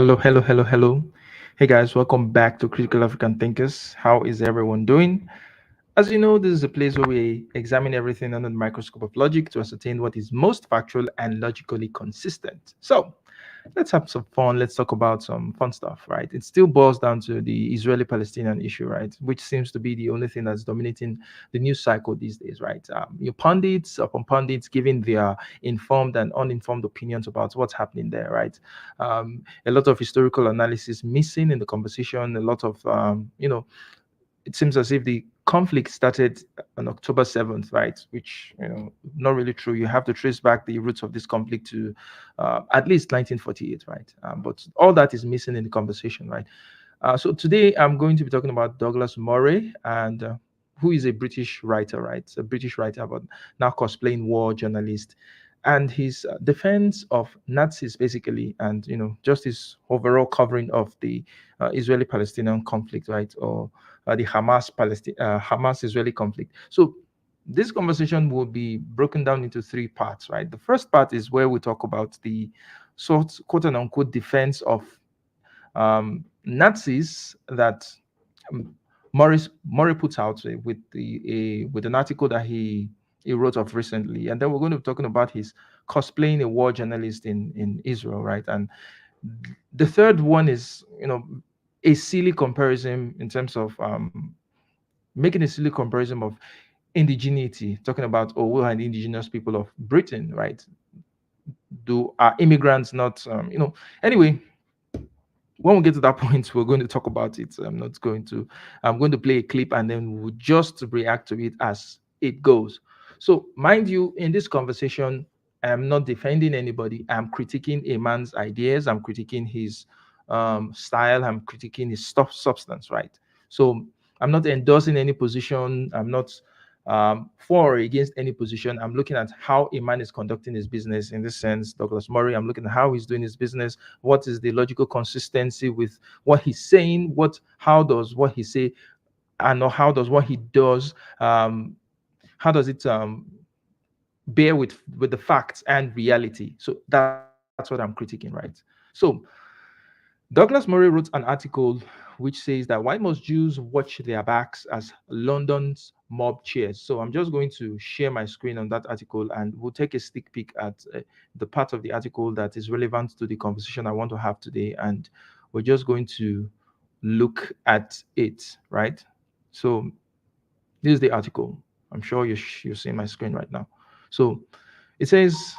Hello, hello, hello, hello. Hey guys, welcome back to Critical African Thinkers. How is everyone doing? As you know, this is a place where we examine everything under the microscope of logic to ascertain what is most factual and logically consistent. So, let's have some fun. Let's talk about some fun stuff, right? It still boils down to the Israeli Palestinian issue, right? Which seems to be the only thing that's dominating the news cycle these days, right? Your pundits upon pundits giving their informed and uninformed opinions about what's happening there, right? A lot of historical analysis missing in the conversation, a lot of, it seems as if the conflict started on October 7th, right? Which, not really true. You have to trace back the roots of this conflict to at least 1948, right? But all that is missing in the conversation, right? So today I'm going to be talking about Douglas Murray, and who is a British writer, right? A British writer, but now cosplaying war journalist, and his defense of Nazis, basically, and just his overall covering of the Israeli-Palestinian conflict, right, or the Hamas-Israeli conflict. So this conversation will be broken down into three parts, right? The first part is where we talk about the sort quote unquote defense of Nazis that um, Murray puts out with an article that he wrote of recently, and then we're going to be talking about his cosplaying a war journalist in Israel, right? And the third one is a silly comparison in terms of making a silly comparison of indigeneity, talking about we are the indigenous people of Britain, right? Do are immigrants not anyway, when we get to that point, we're going to talk about it. I'm going to play a clip and then we'll just react to it as it goes. So, mind you, in this conversation, I'm not defending anybody. I'm critiquing a man's ideas. I'm critiquing his style. I'm critiquing his stuff substance, right? So, I'm not endorsing any position. I'm not for or against any position. I'm looking at how a man is conducting his business. In this sense, Douglas Murray, I'm looking at how he's doing his business. What is the logical consistency with what he's saying? How does what he say, and how does what he does, how does it bear with the facts and reality? So that's what I'm critiquing, right? So Douglas Murray wrote an article which says that why must Jews watch their backs as London's mob cheers? So I'm just going to share my screen on that article and we'll take a sneak peek at the part of the article that is relevant to the conversation I want to have today. And we're just going to look at it, right? So this is the article. I'm sure you're seeing my screen right now. So it says,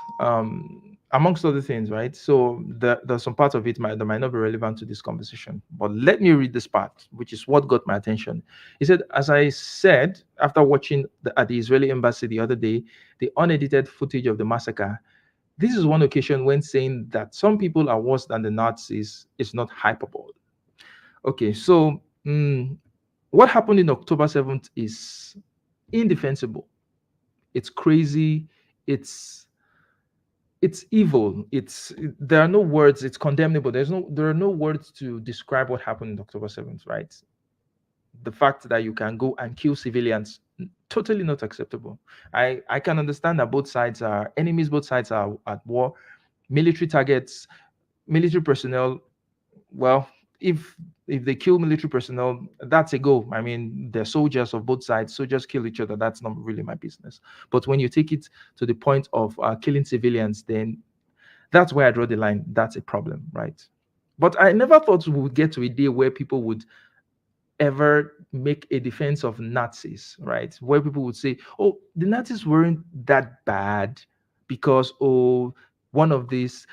amongst other things, right? So there's some part of it that might not be relevant to this conversation, but let me read this part, which is what got my attention. He said, as I said, after watching at the Israeli embassy the other day, the unedited footage of the massacre, this is one occasion when saying that some people are worse than the Nazis is not hyperbole. Okay, so what happened in October 7th is indefensible. It's crazy. It's it's evil. There are no words. It's condemnable. There are no words to describe what happened on October 7th, right? The fact that you can go and kill civilians, totally not acceptable. I can understand that both sides are enemies, both sides are at war. Military targets, military personnel, well, if they kill military personnel, that's a go. I mean, they're soldiers of both sides. Soldiers kill each other. That's not really my business. But when you take it to the point of killing civilians, then that's where I draw the line. That's a problem, right? But I never thought we would get to a day where people would ever make a defense of Nazis, right? Where people would say, oh, the Nazis weren't that bad because, one of these,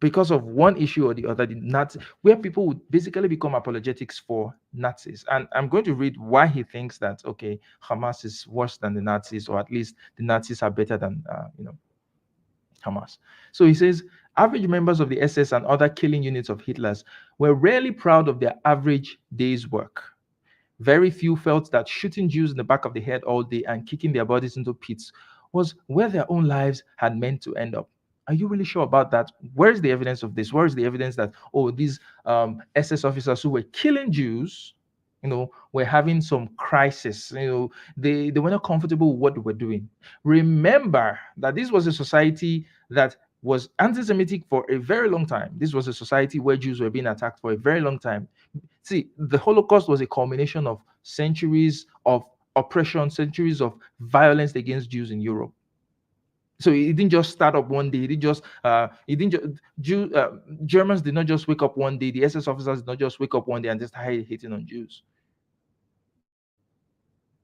because of one issue or the other, the Nazi, where people would basically become apologetics for Nazis. And I'm going to read why he thinks that, okay, Hamas is worse than the Nazis, or at least the Nazis are better than, Hamas. So he says, average members of the SS and other killing units of Hitler's were rarely proud of their average day's work. Very few felt that shooting Jews in the back of the head all day and kicking their bodies into pits was where their own lives had meant to end up. Are you really sure about that? Where's the evidence of this? Where's the evidence that, these SS officers who were killing Jews, were having some crisis? They were not comfortable with what they were doing. Remember that this was a society that was anti-Semitic for a very long time. This was a society where Jews were being attacked for a very long time. See, the Holocaust was a culmination of centuries of oppression, centuries of violence against Jews in Europe. So it didn't just start up one day. It didn't just Germans did not just wake up one day. The SS officers did not just wake up one day and just start hating on Jews.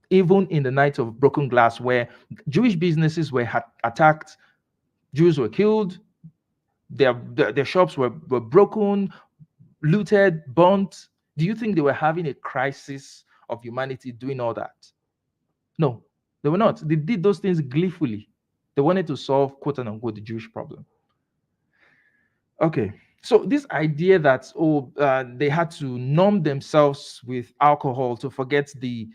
Even in the night of broken glass, where Jewish businesses were attacked, Jews were killed, their shops were broken, looted, burnt. Do you think they were having a crisis of humanity doing all that? No, they were not. They did those things gleefully. They wanted to solve, quote unquote, the Jewish problem. Okay, so this idea that they had to numb themselves with alcohol to forget the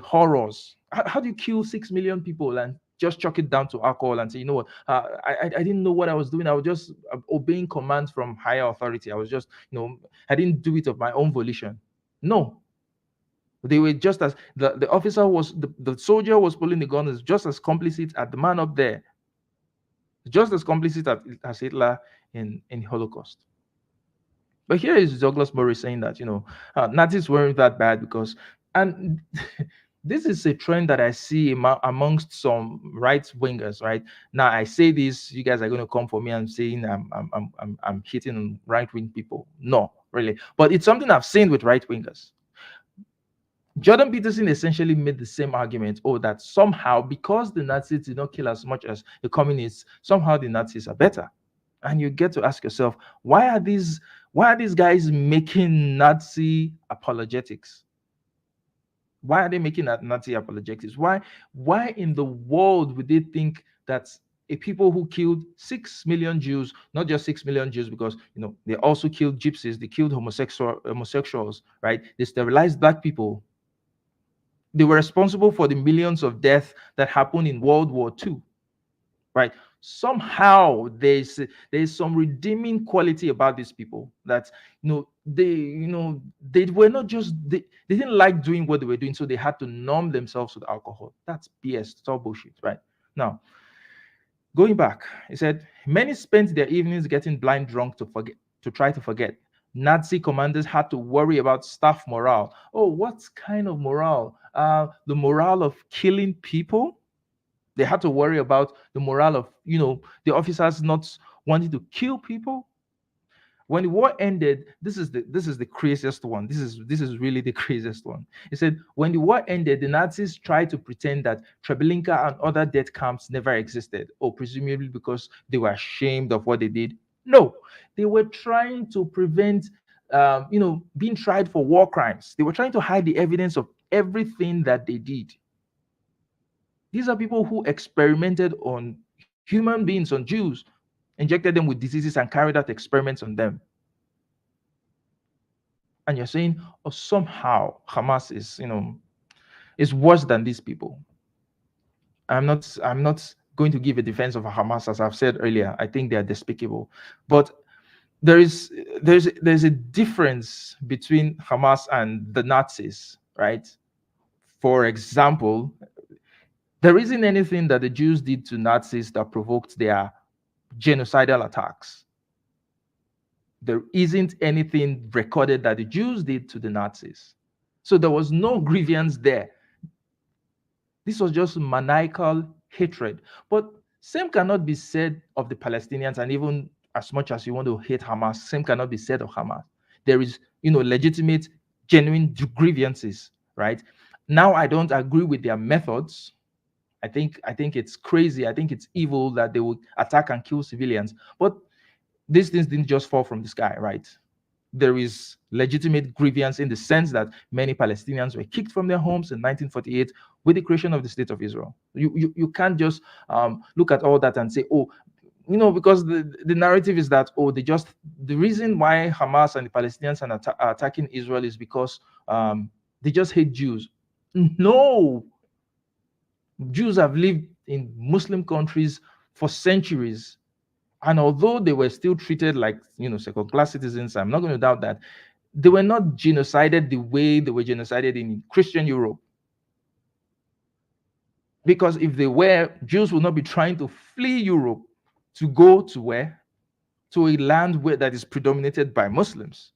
horrors. How do you kill 6 million people and just chuck it down to alcohol and say, you know what, I didn't know what I was doing. I was just obeying commands from higher authority. I was just, I didn't do it of my own volition. No, they were just as the officer was, the soldier was pulling the gun, is just as complicit as the man up there, just as complicit as Hitler in Holocaust. But here is Douglas Murray saying that Nazis weren't that bad because, and this is a trend that I see amongst some right wingers. Right now, I say this, you guys are going to come for me and saying I'm hitting on right wing people. No, really, but it's something I've seen with right wingers. Jordan Peterson essentially made the same argument, that somehow, because the Nazis did not kill as much as the communists, somehow the Nazis are better. And you get to ask yourself, why are these guys making Nazi apologetics? Why are they making that Nazi apologetics? Why in the world would they think that a people who killed 6 million Jews, not just 6 million Jews, because they also killed gypsies, they killed homosexuals, right? They sterilized black people. They were responsible for the millions of deaths that happened in World War II, right? Somehow there's some redeeming quality about these people that they were not just they didn't like doing what they were doing, so they had to numb themselves with alcohol. That's BS. It's all bullshit, right? Now, going back, he said many spent their evenings getting blind drunk to try to forget. Nazi commanders had to worry about staff morale. Oh, what kind of morale? The morale of killing people. They had to worry about the morale of, the officers not wanting to kill people. When the war ended, this is the craziest one. This is really the craziest one. He said, when the war ended, the Nazis tried to pretend that Treblinka and other death camps never existed, or presumably because they were ashamed of what they did. No, they were trying to prevent, being tried for war crimes. They were trying to hide the evidence of everything that they did. These are people who experimented on human beings, on Jews, injected them with diseases and carried out experiments on them. And you're saying, somehow Hamas is worse than these people. I'm not going to give a defense of Hamas, as I've said earlier. I think they are despicable. But there's a difference between Hamas and the Nazis, right? For example, there isn't anything that the Jews did to Nazis that provoked their genocidal attacks. There isn't anything recorded that the Jews did to the Nazis. So there was no grievance there. This was just maniacal hatred. But same cannot be said of the Palestinians, and even as much as you want to hate Hamas, same cannot be said of Hamas. There is, legitimate, genuine grievances, right? Now, I don't agree with their methods. I think it's crazy. I think it's evil that they would attack and kill civilians. But these things didn't just fall from the sky, right? There is legitimate grievance in the sense that many Palestinians were kicked from their homes in 1948 with the creation of the State of Israel. You can't just look at all that and say, because the narrative is that, the reason why Hamas and the Palestinians are attacking Israel is because they just hate Jews. No. Jews have lived in Muslim countries for centuries. And although they were still treated like, second-class citizens, I'm not going to doubt that, they were not genocided the way they were genocided in Christian Europe. Because if they were, Jews would not be trying to flee Europe to go to where? To a land where that is predominated by Muslims.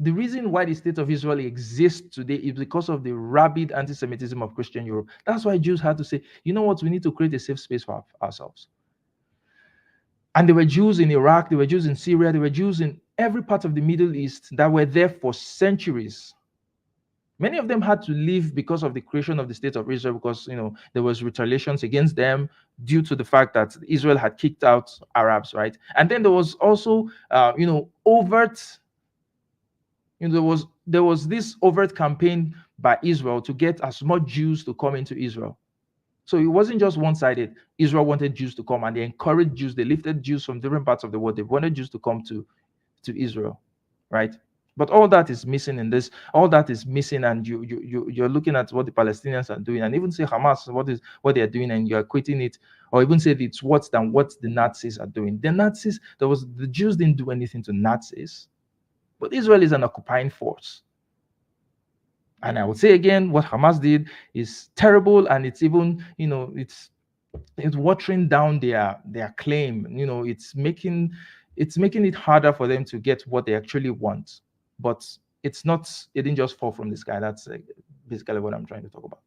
The reason why the state of Israel exists today is because of the rabid anti-Semitism of Christian Europe. That's why Jews had to say, you know what, we need to create a safe space for ourselves. And there were Jews in Iraq, there were Jews in Syria, there were Jews in every part of the Middle East that were there for centuries. Many of them had to leave because of the creation of the state of Israel, because there was retaliations against them due to the fact that Israel had kicked out Arabs, right? And then there was also overt. There was this overt campaign by Israel to get as much Jews to come into Israel. So it wasn't just one-sided. Israel wanted Jews to come, and they encouraged Jews. They lifted Jews from different parts of the world. They wanted Jews to come to Israel, right? But all that is missing in this. All that is missing, and you're looking at what the Palestinians are doing, and even say Hamas, what they are doing, and you're equating it, or even say it's worse than what the Nazis are doing. The Jews didn't do anything to Nazis, but Israel is an occupying force. And I would say again, what Hamas did is terrible, and it's even, it's watering down their claim. It's making it harder for them to get what they actually want. But it didn't just fall from the sky. That's basically what I'm trying to talk about.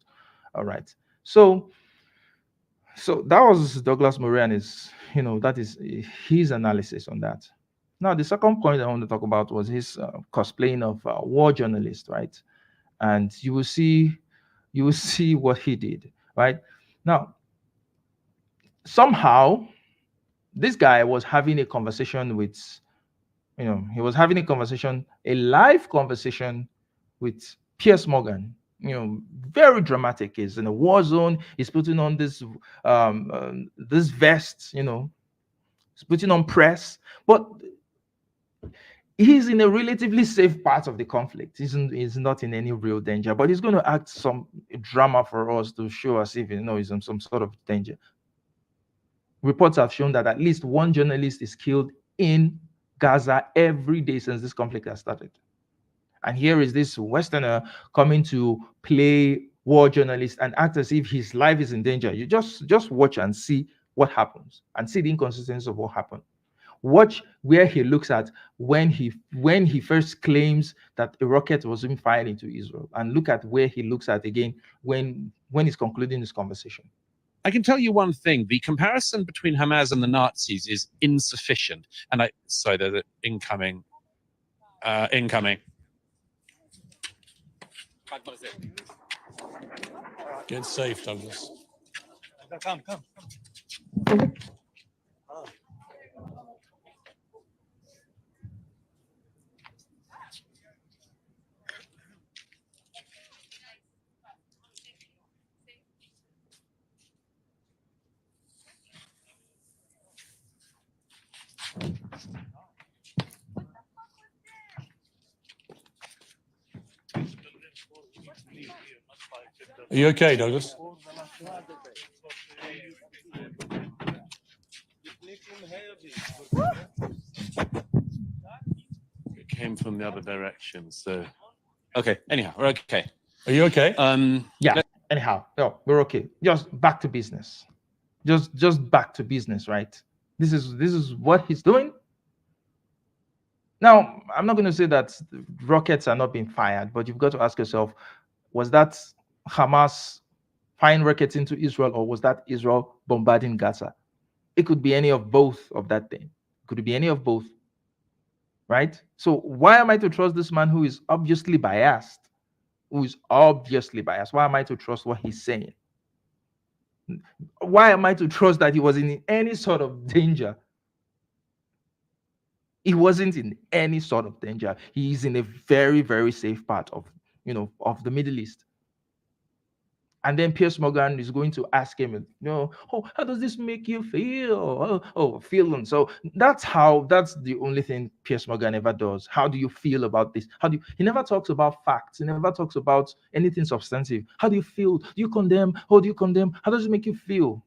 All right. So that was Douglas Murray, and that is his analysis on that. Now, the second point I want to talk about was his cosplaying of war journalist, right? And you will see what he did, right? Now, somehow, this guy was having a conversation with, a live conversation with Piers Morgan. Very dramatic. He's in a war zone. He's putting on this this vest. He's putting on press, but he's in a relatively safe part of the conflict. He's not in any real danger, but he's going to act some drama for us to show us if he's in some sort of danger. Reports have shown that at least one journalist is killed in Gaza every day since this conflict has started. And here is this Westerner coming to play war journalist and act as if his life is in danger. You just watch and see what happens, and see the inconsistency of what happened. Watch where he looks at when he first claims that a rocket was being fired into Israel, and look at where he looks at again when he's concluding this conversation. I can tell you one thing: the comparison between Hamas and the Nazis is insufficient. And sorry, there's an incoming. Get safe, Douglas. Come. Are you okay, Douglas? It came from the other direction, so okay. Anyhow, we're okay. Are you okay? Yeah. Anyhow, we're okay. Just back to business. Just back to business, right? This is what he's doing. Now, I'm not going to say that rockets are not being fired, but you've got to ask yourself, was that Hamas firing rockets into Israel, or was that Israel bombarding Gaza? It could be any of both of that thing. Could be any of both, right? So why am I to trust this man who is obviously biased? Why am I to trust what he's saying? Why am I to trust that he was in any sort of danger? He wasn't in any sort of danger. He is in a very, very safe part of the Middle East. And then Piers Morgan is going to ask him, how does this make you feel? Feeling. So that's the only thing Piers Morgan ever does. How do you feel about this? He never talks about facts. He never talks about anything substantive. How do you feel? Do you condemn? How do you condemn? How does it make you feel?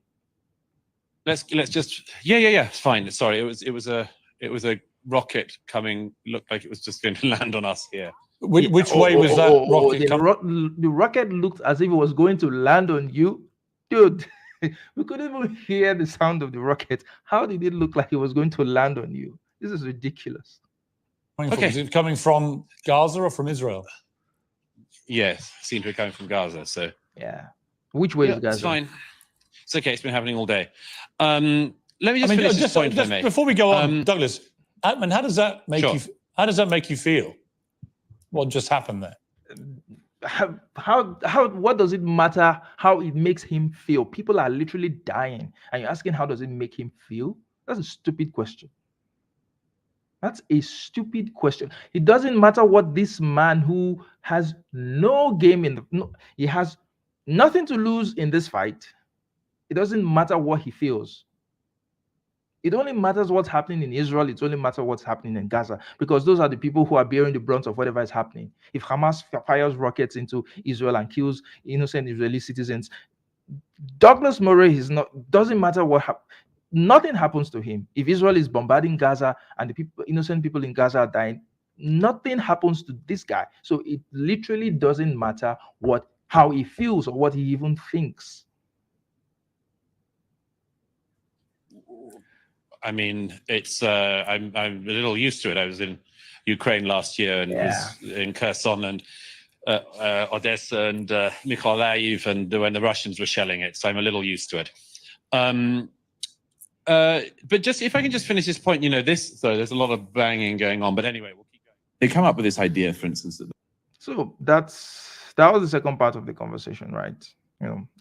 Let's just it's fine. Sorry, it was a rocket coming. Looked like it was just going to land on us here. Which way was that rocket coming? The rocket looked as if it was going to land on you, dude. We couldn't even hear the sound of the rocket. How did it look like it was going to land on you? This is ridiculous. Okay. Is it coming from Gaza or from Israel? Yes, seemed to be coming from Gaza. So Yeah. Which way is Gaza? it's fine. It's okay. It's been happening all day. Let me just finish this point, if I may. Before we go on, Douglas, Atman, how does that make Sure. you? How does that make you feel? What just happened there? What does it matter how it makes him feel? People are literally dying, and you're asking how does it make him feel? That's a stupid question. That's a stupid question. It doesn't matter what this man who has no game in the no, he has nothing to lose in this fight. It doesn't matter what he feels. It only matters what's happening in Israel. It only matters what's happening in Gaza, because those are the people who are bearing the brunt of whatever is happening. If Hamas fires rockets into Israel and kills innocent Israeli citizens, Douglas Murray doesn't matter what nothing happens to him. If Israel is bombarding Gaza and the innocent people in Gaza are dying, nothing happens to this guy. So it literally doesn't matter how he feels or what he even thinks. I mean, it's I'm a little used to it. I was in Ukraine last year and was in Kherson and Odessa and Mykolaiv, and when the Russians were shelling it, so I'm a little used to it. But just if I can just finish this point, there's a lot of banging going on, but anyway, we'll keep going. They come up with this idea, for instance, that So that was the second part of the conversation, right?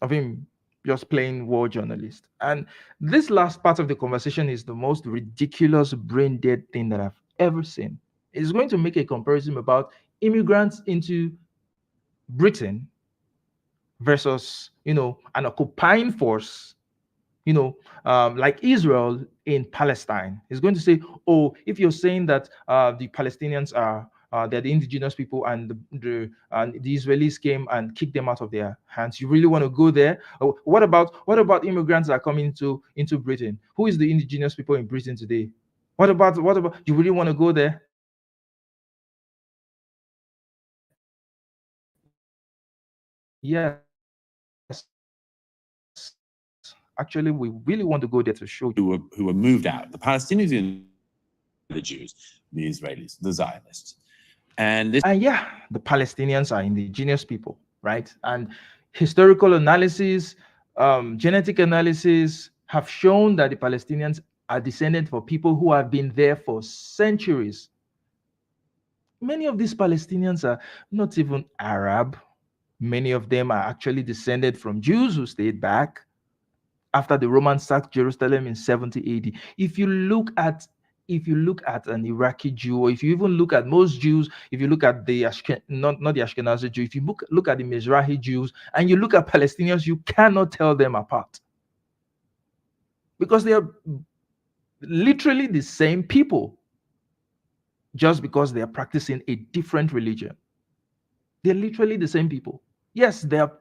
Of him just playing war journalist. And this last part of the conversation is the most ridiculous, brain dead thing that I've ever seen. It's going to make a comparison about immigrants into Britain versus, an occupying force, like Israel in Palestine. It's going to say, oh, if you're saying that the Palestinians are they're the indigenous people and the Israelis came and kicked them out of their hands, you really want to go there? What about immigrants that are coming into Britain? Who is the indigenous people in Britain today? What about you really want to go there? Yes. Actually, we really want to go there to show you. who were moved out. The Palestinians and the Jews, the Israelis, the Zionists. And this The Palestinians are indigenous people, right? And historical analysis, genetic analysis have shown that the Palestinians are descended for people who have been there for centuries. Many of these Palestinians are not even Arab. Many of them are actually descended from Jews who stayed back after the Romans sacked Jerusalem in 70 AD. If you look at an Iraqi Jew, or if you even look at most Jews, if you look at the not the Ashkenazi Jew, if you look at the Mizrahi Jews and you look at Palestinians, you cannot tell them apart, because they are literally the same people, just because they are practicing a different religion. They're literally the same people. Yes, they are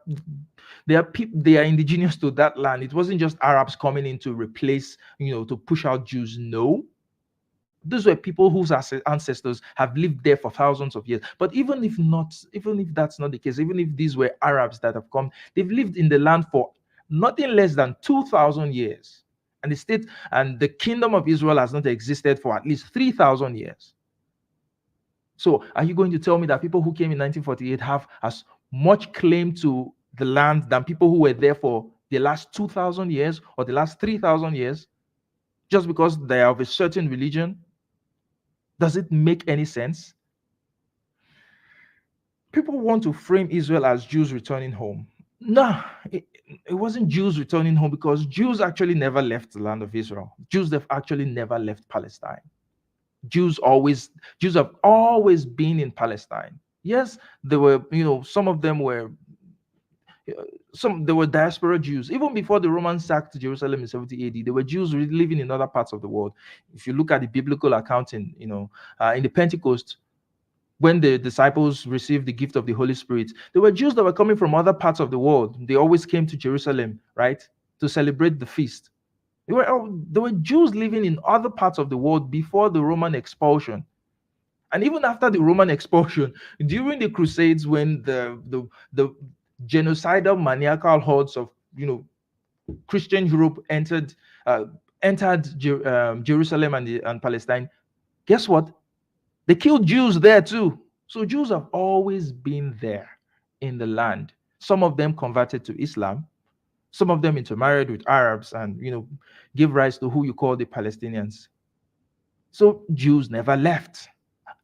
indigenous to that land. It wasn't just Arabs coming in to replace, to push out Jews. No, those were people whose ancestors have lived there for thousands of years. But even if that's not the case, even if these were Arabs that have come, they've lived in the land for nothing less than 2,000 years. And the state and the kingdom of Israel has not existed for at least 3,000 years. So are you going to tell me that people who came in 1948 have as much claim to the land than people who were there for the last 2,000 years or the last 3,000 years, just because they are of a certain religion? Does it make any sense? People want to frame Israel as Jews returning home. No, it wasn't Jews returning home, because Jews actually never left the land of Israel. Jews have actually never left Palestine. Jews have always been in Palestine. Yes, there were, some of them were, there were diaspora Jews. Even before the Romans sacked Jerusalem in 70 AD, there were Jews living in other parts of the world. If you look at the biblical account in the Pentecost, when the disciples received the gift of the Holy Spirit, there were Jews that were coming from other parts of the world. They always came to Jerusalem, right, to celebrate the feast. There were Jews living in other parts of the world before the Roman expulsion. And even after the Roman expulsion, during the Crusades, when the genocidal maniacal hordes of Christian Europe entered Jerusalem and Palestine, guess what? They killed Jews there too. So Jews have always been there in the land. Some of them converted to Islam, some of them intermarried with Arabs and give rise to who you call the Palestinians. So Jews never left.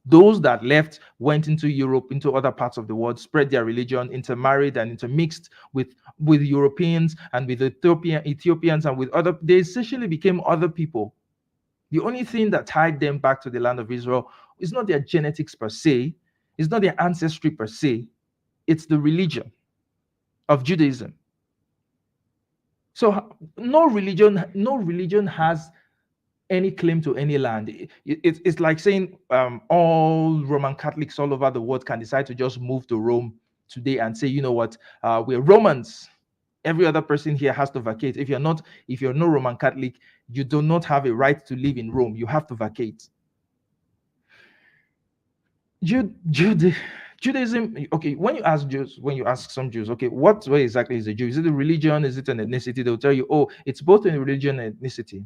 Those that left went into Europe, into other parts of the world, spread their religion, intermarried and intermixed with Europeans and with Ethiopians and with other. They essentially became other people. The only thing that tied them back to the land of Israel is not their genetics per se, it's not their ancestry per se, it's the religion of Judaism. So no religion has any claim to any land. It's like saying all Roman Catholics all over the world can decide to just move to Rome today and say, you know what, we're Romans. Every other person here has to vacate. If you're no Roman Catholic, you do not have a right to live in Rome. You have to vacate. Judaism, okay, when you ask some Jews, okay, what exactly is a Jew? Is it a religion? Is it an ethnicity? They'll tell you, oh, it's both a religion and ethnicity.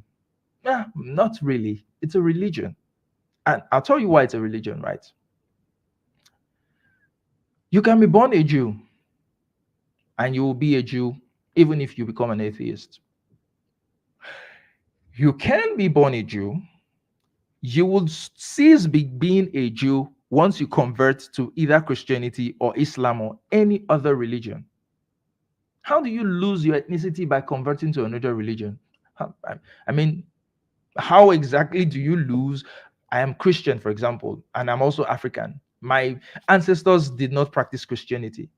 Yeah, not really. It's a religion. And I'll tell you why it's a religion, right? You can be born a Jew and you will be a Jew even if you become an atheist. You can be born a Jew. You will cease being a Jew once you convert to either Christianity or Islam or any other religion. How do you lose your ethnicity by converting to another religion? I mean, how exactly do you lose? I am Christian, for example, and I'm also African. My ancestors did not practice Christianity.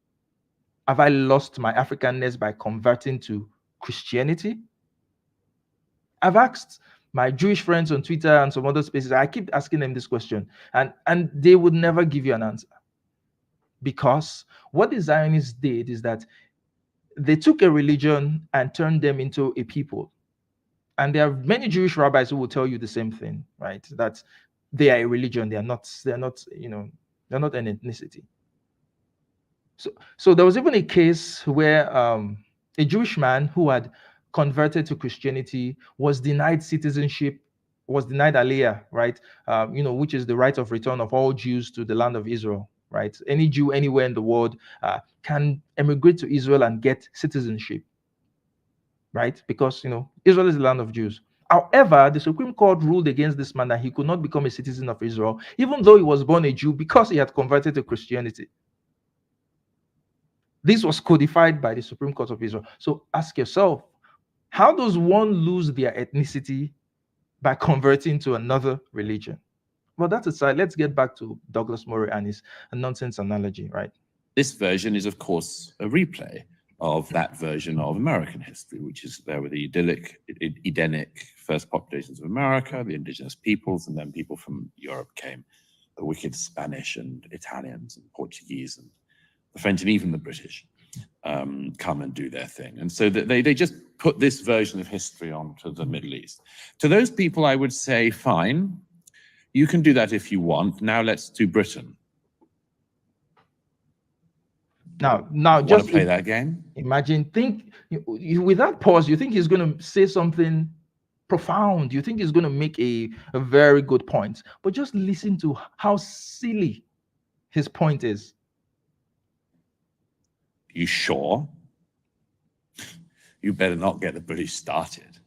Have I lost my Africanness by converting to Christianity? I've asked my Jewish friends on Twitter and some other spaces, I keep asking them this question, and they would never give you an answer. Because what the Zionists did is that they took a religion and turned them into a people. And there are many Jewish rabbis who will tell you the same thing, right? That they are a religion, they're not an ethnicity. So there was even a case where a Jewish man who had converted to Christianity was denied citizenship, was denied aliyah, right? Which is the right of return of all Jews to the land of Israel, right? Any Jew anywhere in the world can emigrate to Israel and get citizenship, right? Because Israel is the land of Jews. However, the Supreme Court ruled against this man that he could not become a citizen of Israel, even though he was born a Jew, because he had converted to Christianity. This was codified by the Supreme Court of Israel. So ask yourself, how does one lose their ethnicity by converting to another religion? Well, that aside, let's get back to Douglas Murray and his nonsense analogy, right? This version is, of course, a replay of that version of American history, which is there with the Edenic first populations of America, the indigenous peoples, and then people from Europe came, the wicked Spanish and Italians and Portuguese and the French and even the British come and do their thing. And so they just put this version of history onto the Middle East. To those people, I would say, fine, you can do that if you want. Now let's do Britain. Now, just play that game. Imagine, with that pause, you think he's going to say something profound. You think he's going to make a very good point. But just listen to how silly his point is. You sure? You better not get the British started.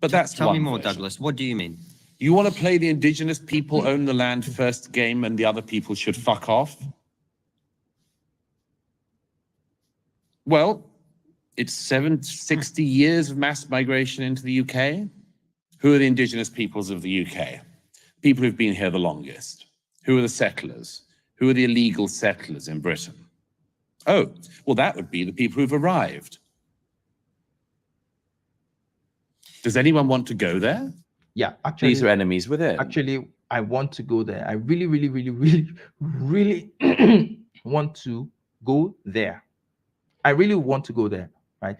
But that's Tell me more, version. Douglas. What do you mean? You want to play the indigenous people own the land first game and the other people should fuck off? Well, it's 60 years of mass migration into the UK. Who are the indigenous peoples of the UK? People who've been here the longest. Who are the settlers? Who are the illegal settlers in Britain? Oh, well, that would be the people who've arrived. Does anyone want to go there? Yeah, actually. These are enemies within. Actually, I want to go there. I really, really, really, really, really want to go there. I really want to go there, right?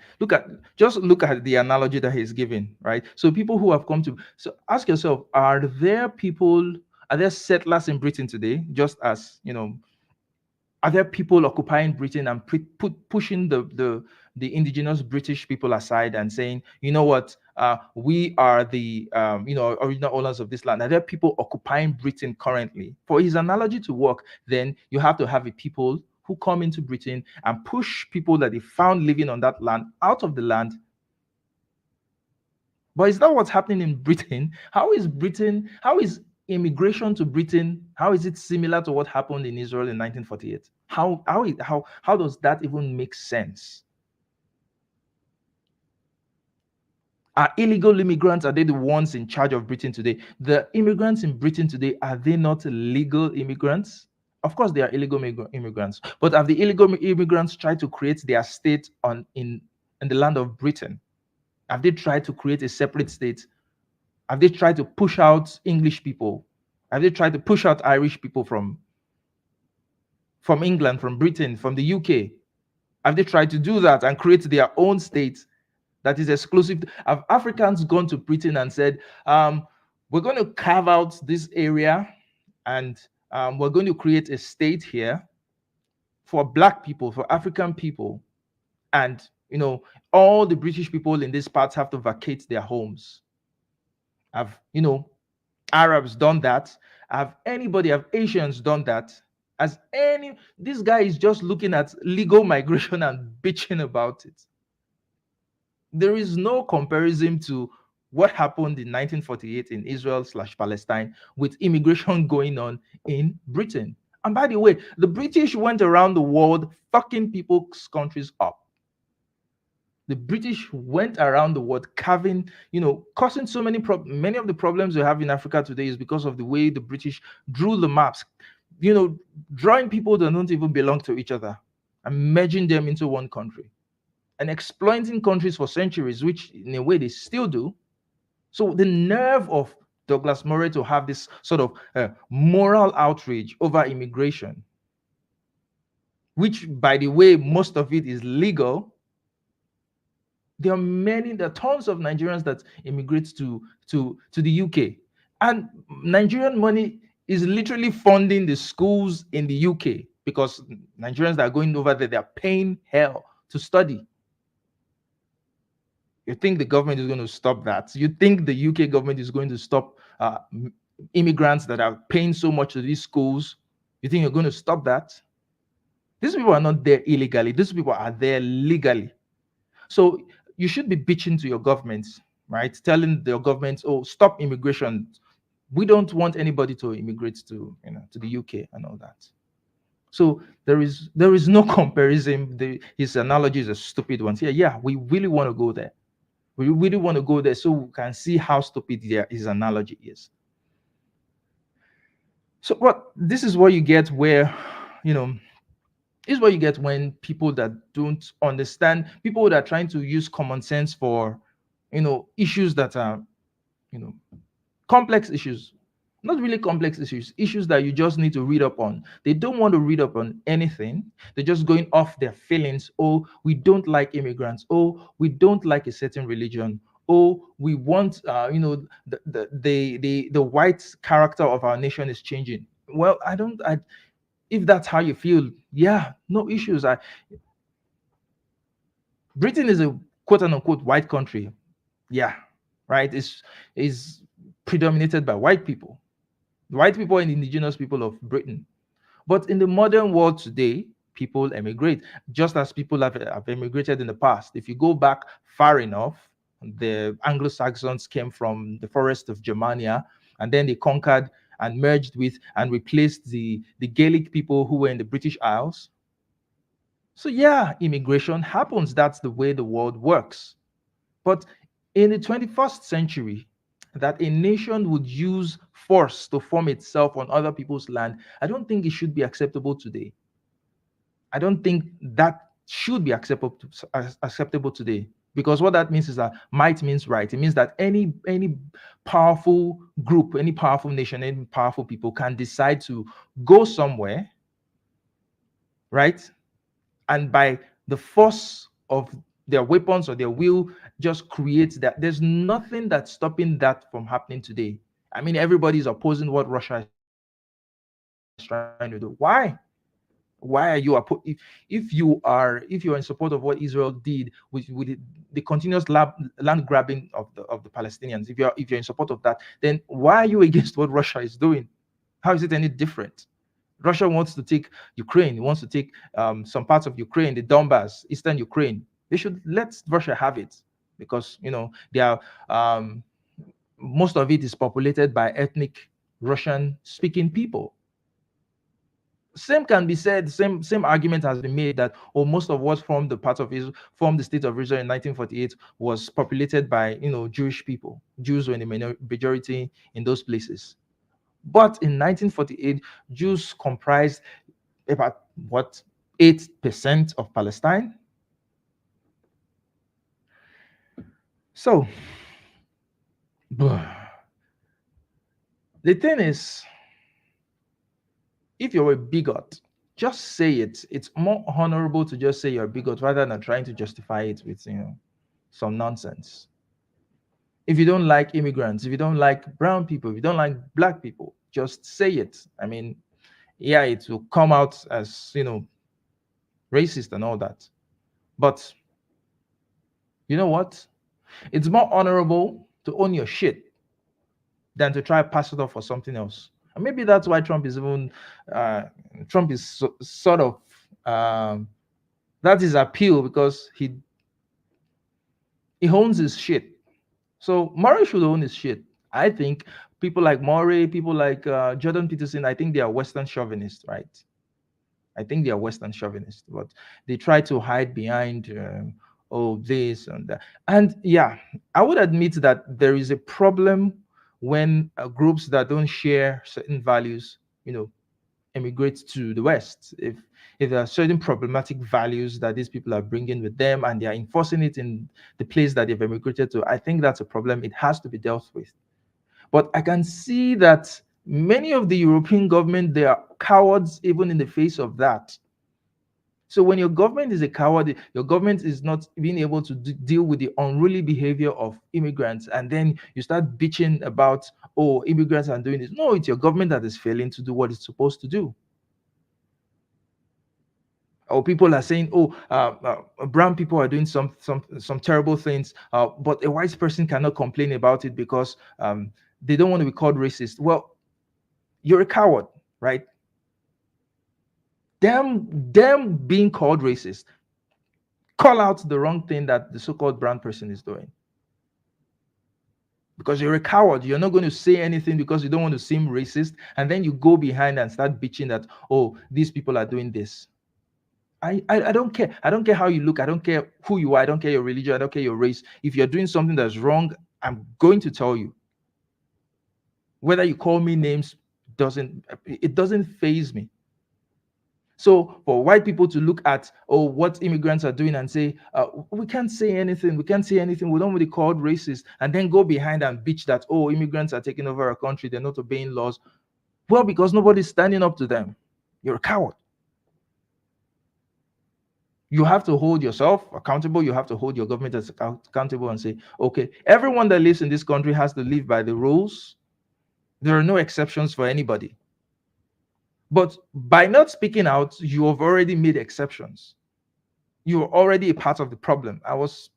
Just look at the analogy that he's giving, right? So people who have come to, so ask yourself, are there settlers in Britain today? Just as, are there people occupying Britain and pushing the the indigenous British people aside and saying, you know what, we are the original owners of this land. Are there people occupying Britain currently? For his analogy to work, then you have to have a people who come into Britain and push people that they found living on that land out of the land. But is that what's happening in Britain? How is immigration to Britain, how is it similar to what happened in Israel in 1948? How does that even make sense? Are illegal immigrants, are they the ones in charge of Britain today? The immigrants in Britain today, are they not legal immigrants? Of course, they are illegal immigrants. But have the illegal immigrants tried to create their state in the land of Britain? Have they tried to create a separate state? Have they tried to push out English people? Have they tried to push out Irish people from England, from Britain, from the UK? Have they tried to do that and create their own state that is exclusive? Have Africans gone to Britain and said, we're going to carve out this area and we're going to create a state here for Black people, for African people, and all the British people in these parts have to vacate their homes? Have Arabs done that? Have Asians done that? This guy is just looking at legal migration and bitching about it. There is no comparison to what happened in 1948 in Israel/Palestine with immigration going on in Britain. And by the way, the British went around the world fucking people's countries up. The British went around the world causing so many of the problems we have in Africa today is because of the way the British drew the maps, drawing people that don't even belong to each other and merging them into one country and exploiting countries for centuries, which in a way they still do. So the nerve of Douglas Murray to have this sort of moral outrage over immigration, which, by the way, most of it is legal. There are tons of Nigerians that immigrate to the UK, and Nigerian money is literally funding the schools in the UK because Nigerians that are going over there, they are paying hell to study. You think the government is going to stop that? You think the UK government is going to stop immigrants that are paying so much to these schools? You think you're going to stop that? These people are not there illegally. These people are there legally. So you should be bitching to your government, right? Telling your government, oh, stop immigration. We don't want anybody to immigrate to the UK and all that. So there is no comparison. His analogy is a stupid one. Yeah, we really want to go there. We really want to go there so we can see how stupid his analogy is. So this is what you get where, is what you get when people that don't understand, people that are trying to use common sense for, issues that are, complex issues, not really complex issues that you just need to read up on. They don't want to read up on anything. They're just going off their feelings. Oh, we don't like immigrants. Oh, we don't like a certain religion. Oh, we want, the white character of our nation is changing. Well, if that's how you feel, yeah, no issues. Britain is a quote unquote white country. Yeah, right. Is predominated by white people. White people and indigenous people of Britain. But in the modern world today, people emigrate, just as people have emigrated in the past. If you go back far enough, the Anglo-Saxons came from the forest of Germania, and then they conquered and merged with and replaced the Gaelic people who were in the British Isles. So yeah, immigration happens. That's the way the world works. But in the 21st century, that a nation would use force to form itself on other people's land, I don't think it should be acceptable today. I don't think that should be acceptable today, because what that means is that might means right. It means that any powerful group, any powerful nation, any powerful people can decide to go somewhere, right? And by the force of their weapons or their will, just creates that. There's nothing that's stopping that from happening today. I mean, everybody's opposing what Russia is trying to do. Why? Why are you if you are in support of what Israel did with the continuous land grabbing of the Palestinians, if you're in support of that, then why are you against what Russia is doing? How is it any different? Russia wants to take Ukraine, wants to take some parts of Ukraine, the Donbass, eastern Ukraine. They should let Russia have it, because they are most of it is populated by ethnic Russian speaking people. Same can be said, same argument has been made that most of what formed the part of Israel, formed the state of Israel in 1948, was populated by Jewish people. Jews were in the majority in those places. But in 1948, Jews comprised about 8% of Palestine. So the thing is, if you're a bigot, just say it. It's more honorable to just say you're a bigot rather than trying to justify it with some nonsense. If you don't like immigrants, if you don't like brown people, if you don't like black people, just say it. I mean, yeah, it will come out as racist and all that, but you know what? It's more honorable to own your shit than to try to pass it off for something else. And maybe that's why Trump is sort of that is appeal, because he owns his shit. So Murray should own his shit. I think people like Murray, people like Jordan Peterson, I think they are Western chauvinists, right? I think they are Western chauvinists, but they try to hide behind this and that. And yeah, I would admit that there is a problem when groups that don't share certain values, emigrate to the West. If there are certain problematic values that these people are bringing with them and they are enforcing it in the place that they've emigrated to, I think that's a problem. It has to be dealt with. But I can see that many of the European government, they are cowards even in the face of that. So when your government is a coward, your government is not being able to deal with the unruly behavior of immigrants, and then you start bitching about, immigrants are doing this. No, it's your government that is failing to do what it's supposed to do. Or people are saying, brown people are doing some terrible things, but a white person cannot complain about it because they don't want to be called racist. Well, you're a coward, right? Them being called racist, call out the wrong thing that the so-called brown person is doing. Because you're a coward, you're not going to say anything because you don't want to seem racist, and then you go behind and start bitching that, these people are doing this. I don't care. I don't care how you look. I don't care who you are. I don't care your religion. I don't care your race. If you're doing something that's wrong, I'm going to tell you. Whether you call me names doesn't faze me. So for white people to look at what immigrants are doing and say, we can't say anything, we don't really call it racist, and then go behind and bitch that immigrants are taking over our country, they're not obeying laws. Well, because nobody's standing up to them. You're a coward. You have to hold yourself accountable. You have to hold your government as accountable and say, okay, everyone that lives in this country has to live by the rules. There are no exceptions for anybody. But by not speaking out, you have already made exceptions. You're already a part of the problem. I was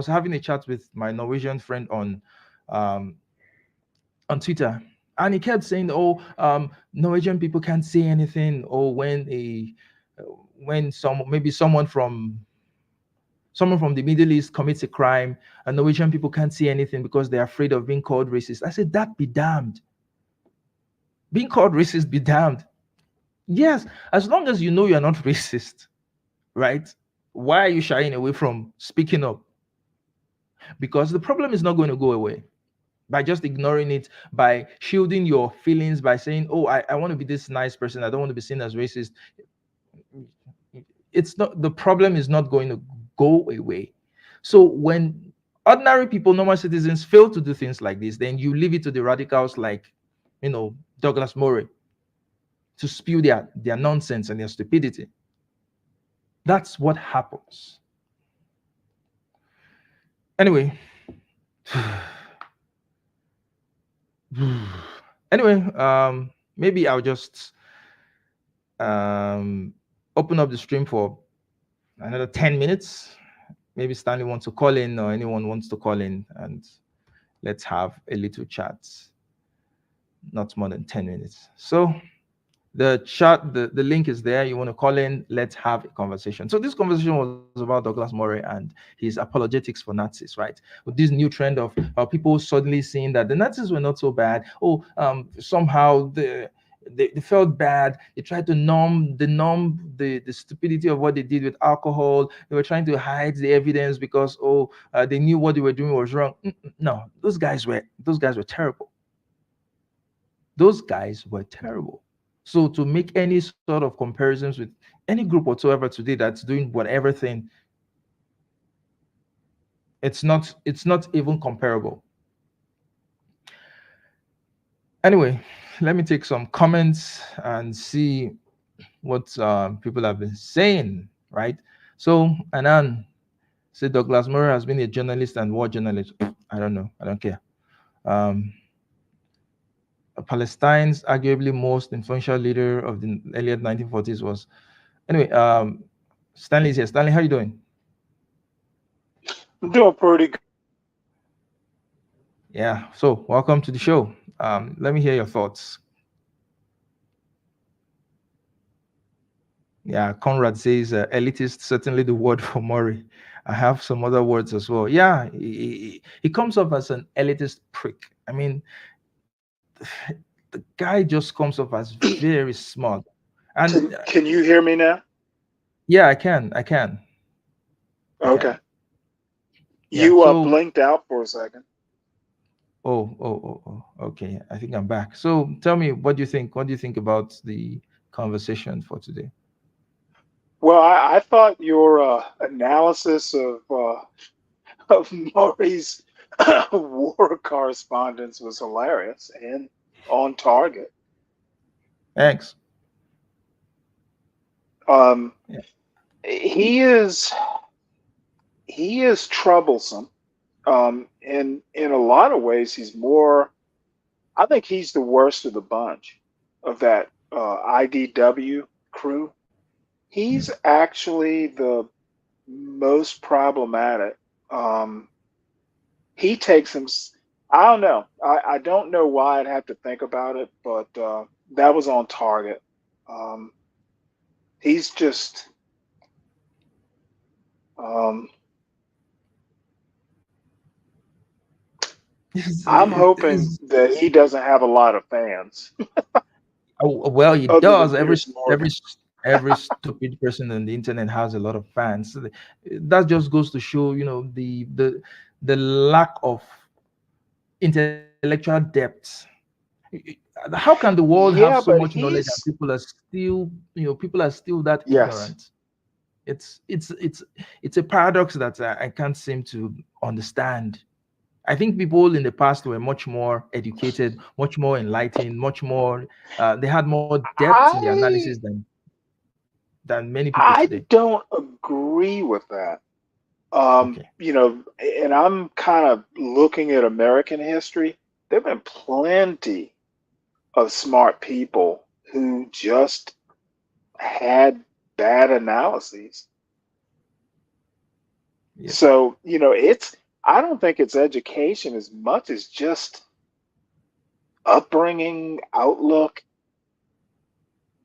having a chat with my Norwegian friend on Twitter, and he kept saying, Norwegian people can't say anything, or when someone from the Middle East commits a crime, and Norwegian people can't say anything because they're afraid of being called racist. I said, that be damned. Being called racist be damned. Yes, as long as you know you're not racist, right? Why are you shying away from speaking up? Because the problem is not going to go away by just ignoring it, by shielding your feelings, by saying, I want to be this nice person, I don't want to be seen as racist. It's not, the problem is not going to go away. So when ordinary people, normal citizens, fail to do things like this, then you leave it to the radicals like Douglas Murray to spew their nonsense and their stupidity. That's what happens. Anyway, maybe I'll just open up the stream for another 10 minutes. Maybe Stanley wants to call in, or anyone wants to call in, and let's have a little chat. Not more than 10 minutes. So the chat, the link is there. You want to call in, let's have a conversation. So this conversation was about Douglas Murray and his apologetics for Nazis, right? With this new trend of people suddenly seeing that the Nazis were not so bad. Oh, somehow they felt bad. They tried to numb the stupidity of what they did with alcohol. They were trying to hide the evidence because they knew what they were doing was wrong. No, those guys were terrible. Those guys were terrible. So to make any sort of comparisons with any group whatsoever today that's doing whatever thing, it's not even comparable. Anyway, let me take some comments and see what people have been saying, right? So Anan said Douglas Murray has been a journalist and war journalist. I don't know. I don't care. Palestine's arguably most influential leader of the early 1940s was. Anyway, Stanley's here. Stanley, how are you doing? I'm doing pretty good. Yeah. So welcome to the show. Let me hear your thoughts. Yeah, Conrad says elitist, certainly the word for Murray. I have some other words as well. Yeah, he comes off as an elitist prick. I mean, the guy just comes off as very smart. And can you hear me now? Yeah, I can. Okay. Yeah, you so, blinked out for a second. Oh. Okay, I think I'm back. So tell me, what do you think? What do you think about the conversation for today? Well, I thought your analysis of Murray's war correspondence was hilarious and on target. Thanks. Yeah. He is troublesome. In a lot of ways, I think he's the worst of the bunch of that IDW crew. He's actually the most problematic. He takes him. I don't know. I don't know why I'd have to think about it, but that was on target. He's just. I'm hoping that he doesn't have a lot of fans. Well, he does. Every stupid person on the internet has a lot of fans. That just goes to show, the lack of intellectual depth. How can the world have so much knowledge and people are still that ignorant? It's a paradox that I can't seem to understand. I think people in the past were much more educated, much more enlightened, much more. They had more depth in the analysis than many people today. I don't agree with that. Okay. And I'm kind of looking at American history. There've been plenty of smart people who just had bad analyses. Yep. So, I don't think it's education as much as just upbringing, outlook.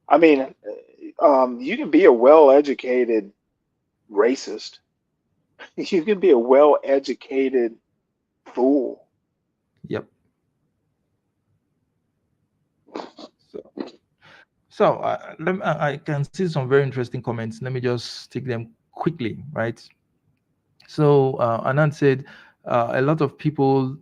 I mean, you can be a well-educated racist. You can be a well-educated fool. Yep. So I can see some very interesting comments. Let me just take them quickly, right? So Anand said a lot of people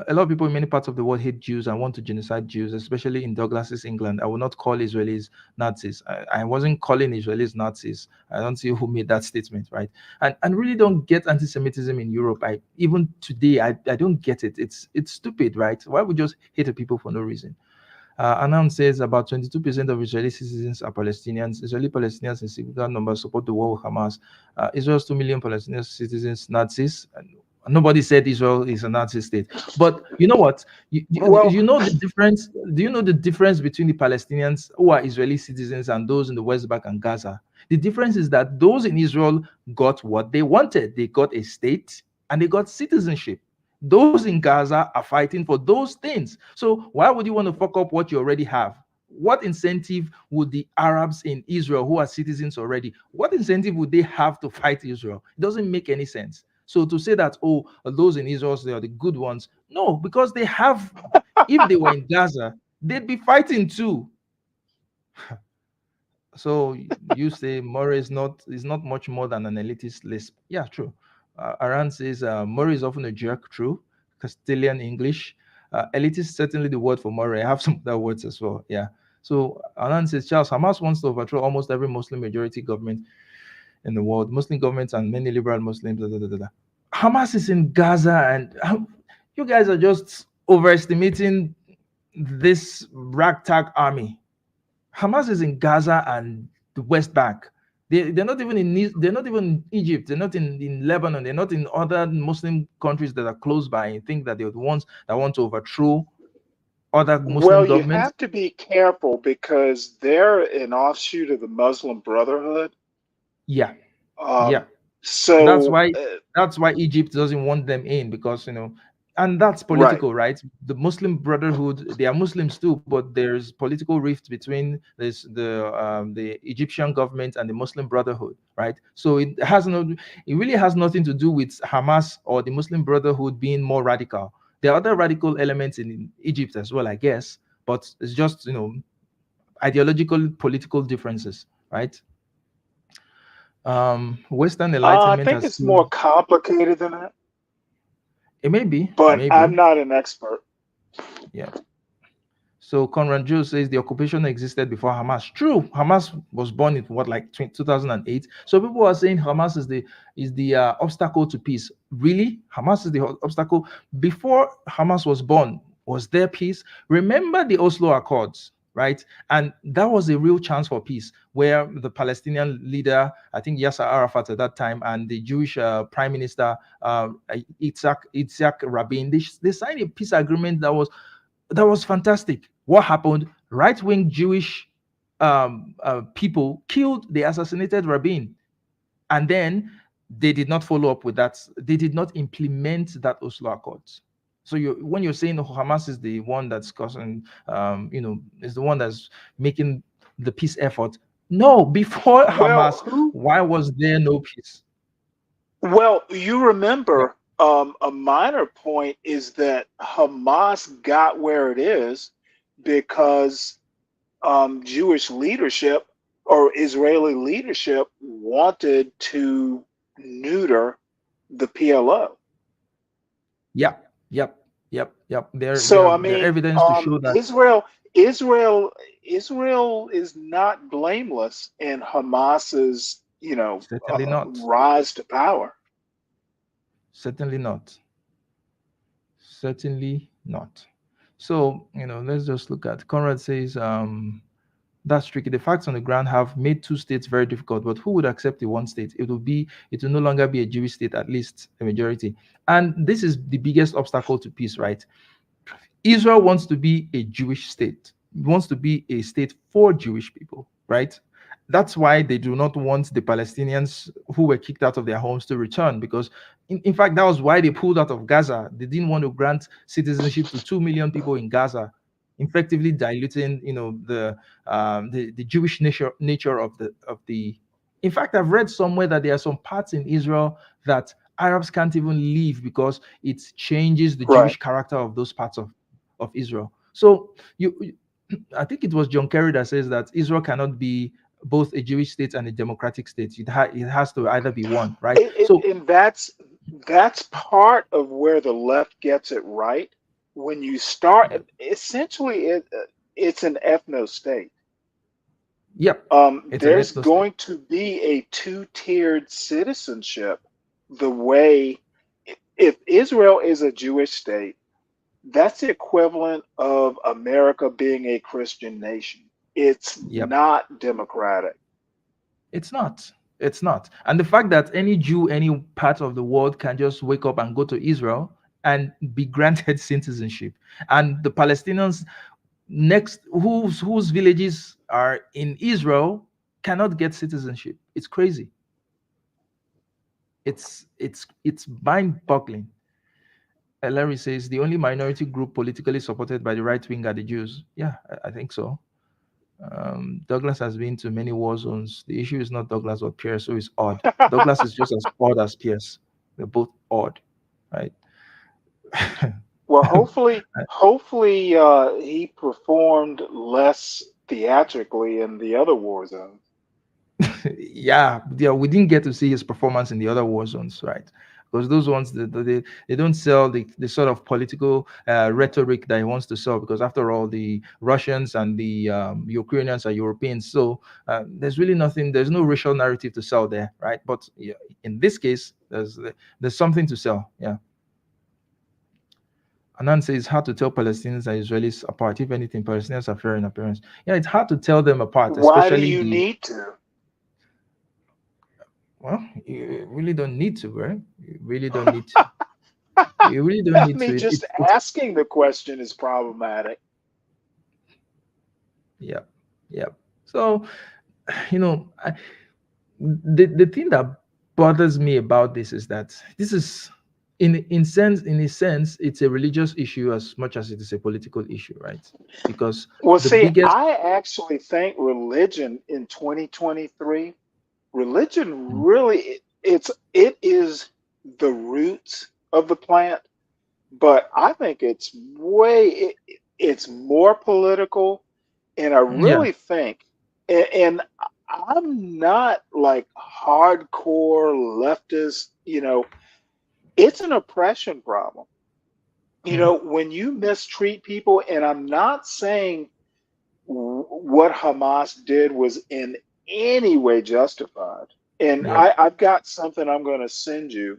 in many parts of the world hate Jews and want to genocide Jews, especially in Douglas's England. I will not call Israelis Nazis. I wasn't calling Israelis Nazis. I don't see who made that statement, right? And really don't get anti-Semitism in Europe. Even today, I don't get it. It's stupid, right? Why would just hate people for no reason? Anand says about 22% of Israeli citizens are Palestinians. Israeli Palestinians in significant numbers support the war with Hamas. Israel's 2 million Palestinian citizens, Nazis. And nobody said Israel is a Nazi state. But you know what? You know the difference? Do you know the difference between the Palestinians who are Israeli citizens and those in the West Bank and Gaza? The difference is that those in Israel got what they wanted. They got a state and they got citizenship. Those in Gaza are fighting for those things. So why would you want to fuck up what you already have? What incentive would the Arabs in Israel who are citizens already, what incentive would they have to fight Israel? It doesn't make any sense. So to say that, oh, those in Israel, they are the good ones. No, because they have, if they were in Gaza, they'd be fighting too. So you say Murray is not much more than an elitist lisp. Yeah, true. Aran says Murray is often a jerk. True. Castilian English. Elitist certainly the word for Murray. I have some other words as well. Yeah. So Aran says Charles, Hamas wants to overthrow almost every Muslim majority government in the world. Muslim governments and many liberal Muslims. Da, da, da, da, da. Hamas is in Gaza, and you guys are just overestimating this ragtag army. Hamas is in Gaza and the West Bank. They're not even in Egypt. They're not in Lebanon. They're not in other Muslim countries that are close by. I think that they're the ones that want to overthrow other Muslim You governments. have to be careful because they're an offshoot of the Muslim Brotherhood. Yeah. Yeah. So So that's why Egypt doesn't want them in, because and that's political, right? The Muslim Brotherhood, they are Muslims too, but there's political rift between the Egyptian government and the Muslim Brotherhood, right? So it really has nothing to do with Hamas or the Muslim Brotherhood being more radical. There are other radical elements in Egypt as well, I guess, but it's just ideological political differences, right? Western I Enlightenment think has it's more complicated than that, it may be, but I'm not an expert. yeah. So Conrad Joe says the occupation existed before Hamas. True, Hamas was born in 2008. So people are saying Hamas is the obstacle to peace. Really, Hamas is the obstacle. Before Hamas was born, was there peace? Remember the Oslo Accords, right? And that was a real chance for peace, where the Palestinian leader, I think Yasser Arafat at that time, and the Jewish Prime Minister Yitzhak Rabin, they signed a peace agreement that was fantastic. What happened? Right-wing Jewish people they assassinated Rabin, and then they did not follow up with that. They did not implement that Oslo Accords. So when you're saying Hamas is the one that's causing, is the one that's making the peace effort. No, before Hamas, why was there no peace? Well, you remember a minor point is that Hamas got where it is because Jewish leadership or Israeli leadership wanted to neuter the PLO. Yep. There's evidence to show that Israel is not blameless in Hamas's certainly not. rise to power. Certainly not. So let's just look at Conrad says that's tricky. The facts on the ground have made two states very difficult, but who would accept the one state? It will no longer be a Jewish state, at least a majority. And this is the biggest obstacle to peace, right? Israel wants to be a Jewish state, wants to be a state for Jewish people, right? That's why they do not want the Palestinians who were kicked out of their homes to return, because in fact, that was why they pulled out of Gaza. They didn't want to grant citizenship to 2 million people in Gaza, effectively diluting, the Jewish nature of the. In fact, I've read somewhere that there are some parts in Israel that Arabs can't even leave because it changes the Jewish character of those parts of Israel. So I think it was John Kerry that says that Israel cannot be both a Jewish state and a democratic state. It has to either be one, right? And that's part of where the left gets it right. When you start, essentially, it's an ethno state. Yep. There's going to be a two-tiered citizenship. The way, if Israel is a Jewish state, that's the equivalent of America being a Christian nation. It's not democratic. It's not. And the fact that any Jew, any part of the world can just wake up and go to Israel and be granted citizenship, and the Palestinians next whose villages are in Israel cannot get citizenship. It's crazy. It's mind-boggling. Larry says the only minority group politically supported by the right wing are the Jews. Yeah, I think so. Douglas has been to many war zones. The issue is not Douglas or Pierce, so it's odd. Douglas is just as odd as Pierce. They're both odd, right? Well, hopefully, he performed less theatrically in the other war zones. yeah, we didn't get to see his performance in the other war zones, right? Because those ones, they don't sell the sort of political rhetoric that he wants to sell, because after all, the Russians and the Ukrainians are Europeans, so there's really nothing, there's no racial narrative to sell there, right? But yeah, in this case, there's something to sell. Yeah. Anand says it's hard to tell Palestinians and Israelis apart. If anything, Palestinians are fair in appearance. Yeah, it's hard to tell them apart, Why do especially you need to? Well, you really don't need to, right? You really don't need to. You really don't I need mean, to. just asking the question is problematic. Yeah, yeah. So, the thing that bothers me about this is that this is, in a sense, it's a religious issue as much as it is a political issue, right? Because Well, the see, biggest, I actually think religion in 2023, religion really, it is the roots of the plant, but I think it's more political, and I yeah, really think, and I'm not like hardcore leftist, it's an oppression problem. When you mistreat people, and I'm not saying what Hamas did was in any way justified. And yeah. I've got something I'm going to send you,